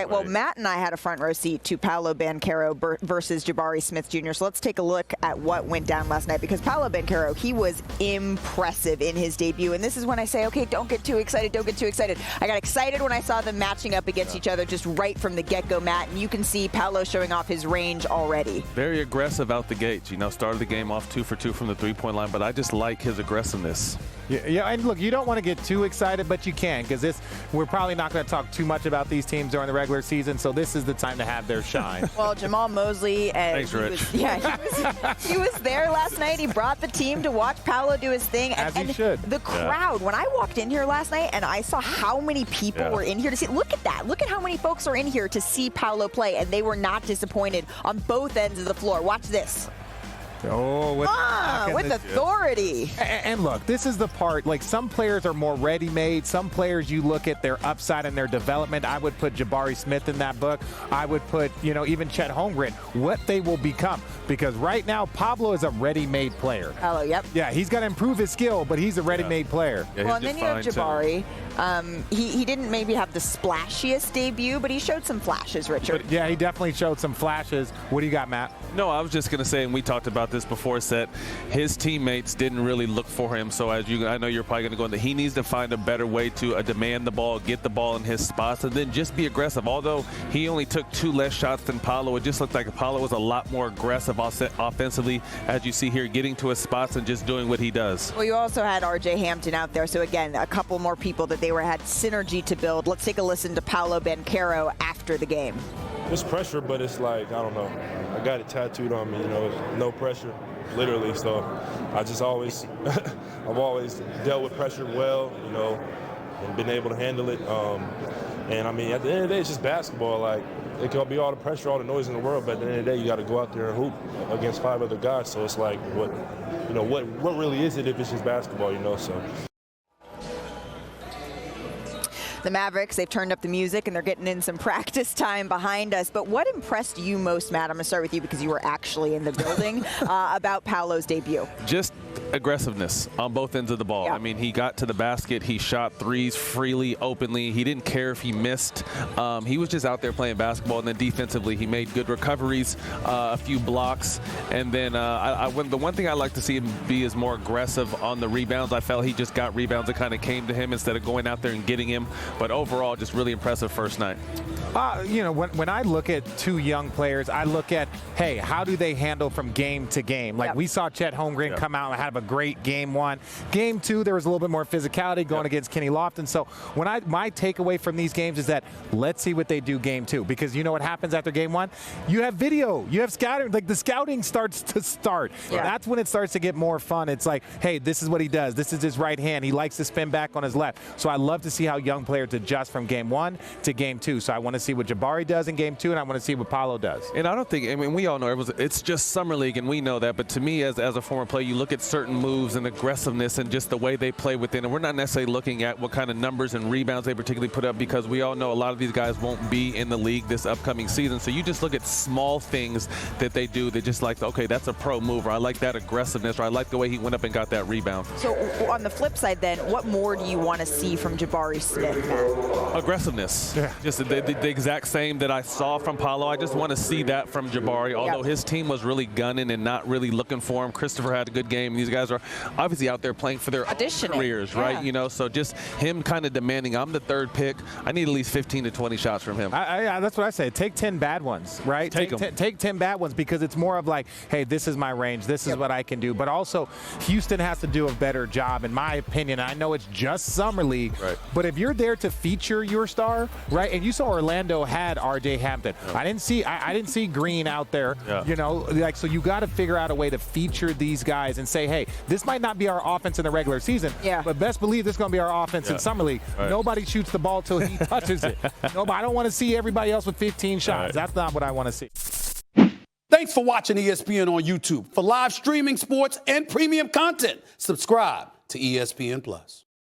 right, well, Matt and I had a front row seat to Paolo Banchero versus Jabari Smith Jr. So let's take a look at what went down last night, because Paolo Banchero, he was impressive in his debut. And this is when I say, okay, don't get too excited, don't get too excited. I got excited when I saw them matching up against each other just right from the get-go, Matt. And you can see Paolo showing off his range already. Very aggressive out the gate. You know, started the game off 2 for 2 from the three-point line, but I just like his aggressiveness. Yeah, and look, you don't want to get too excited, but you can, because we're probably not going to talk too much about these teams during the regular season, so this is the time to have their shine. Well, Jamal Mosley, Thanks, Rich. He was there last night. He brought the team to watch Paolo do his thing. As he should. The crowd, when I walked in here last night and I saw how many people were in here to see, look at that. Look at how many folks are in here to see Paolo play, and they were not disappointed on both ends of the floor. Watch this. Oh, with authority. And look, this is the part, like, some players are more ready-made. Some players, you look at their upside and their development. I would put Jabari Smith in that book. I would put, you know, even Chet Holmgren, what they will become. Because right now, Pablo is a ready-made player. Paolo, yep. Yeah, he's got to improve his skill, but he's a ready-made player. Yeah, well, and then you have Jabari. He didn't maybe have the splashiest debut, but he showed some flashes, Richard. But yeah, he definitely showed some flashes. What do you got, Matt? No, I was just going to say, and we talked about this before, set his teammates didn't really look for him. So I know you're probably going to go into, he needs to find a better way to demand the ball, get the ball in his spots, and then just be aggressive. Although he only took 2 less shots than Paolo, it just looked like Paolo was a lot more aggressive offensively, as you see here, getting to his spots and just doing what he does. Well, you also had R.J. Hampton out there. So again, a couple more people that they had synergy to build. Let's take a listen to Paolo Banchero after the game. It's pressure, but it's like, I don't know. I got it tattooed on me, you know, no pressure, literally. So I just always, I've always dealt with pressure well, you know, and been able to handle it. And I mean, at the end of the day, it's just basketball. Like, it can be all the pressure, all the noise in the world, but at the end of the day, you got to go out there and hoop against 5 other guys. So it's like, what really is it if it's just basketball, you know? So. The Mavericks, they've turned up the music and they're getting in some practice time behind us. But what impressed you most, Matt? I'm going to start with you because you were actually in the building about Paolo's debut. Just aggressiveness on both ends of the ball. Yeah. I mean, he got to the basket. He shot threes freely, openly. He didn't care if he missed. He was just out there playing basketball. And then defensively, he made good recoveries, a few blocks. And then the one thing I like to see him be is more aggressive on the rebounds. I felt he just got rebounds that kind of came to him instead of going out there and getting him. But overall, just really impressive first night. You know, when I look at 2 young players, I look at, hey, how do they handle from game to game? Like, we saw Chet Holmgren come out and have a great game 1. Game 2, there was a little bit more physicality going against Kenny Lofton. So my takeaway from these games is that let's see what they do game 2, because you know what happens after game 1? You have video, you have scouting. Like, the scouting starts to start. Yeah. That's when it starts to get more fun. It's like, hey, this is what he does. This is his right hand. He likes to spin back on his left. So I love to see how young players adjust from game 1 to game 2. So I want to see what Jabari does in game 2, and I want to see what Paolo does. And I don't think, I mean, we all know it's just Summer League, and we know that. But to me, as a former player, you look at certain moves and aggressiveness and just the way they play within. And we're not necessarily looking at what kind of numbers and rebounds they particularly put up, because we all know a lot of these guys won't be in the league this upcoming season. So you just look at small things that they do that just like, okay, that's a pro mover. I like that aggressiveness, or I like the way he went up and got that rebound. So on the flip side then, what more do you want to see from Jabari Smith, Matt? Aggressiveness. Yeah. Just the exact same that I saw from Paolo. I just want to see that from Jabari, although his team was really gunning and not really looking for him. Christopher had a good game. These guys are obviously out there playing for their careers, right? You know, so just him kind of demanding, I'm the 3rd pick. I need at least 15 to 20 shots from him. That's what I say. Take 10 bad ones, right? Take 10 bad ones, because it's more of like, hey, this is my range. This is what I can do. But also, Houston has to do a better job, in my opinion. I know it's just Summer League, but if you're there to feature your star, right? And you saw Orlando had R.J. Hampton. I didn't see Green out there. You know, like, so you got to figure out a way to feature these guys and say, hey, this might not be our offense in the regular season, but best believe this is going to be our offense in Summer League. Nobody shoots the ball till he touches it. I don't want to see everybody else with 15 shots. That's not what I want to see. Thanks for watching ESPN on YouTube. For live streaming, sports, and premium content, subscribe to ESPN+.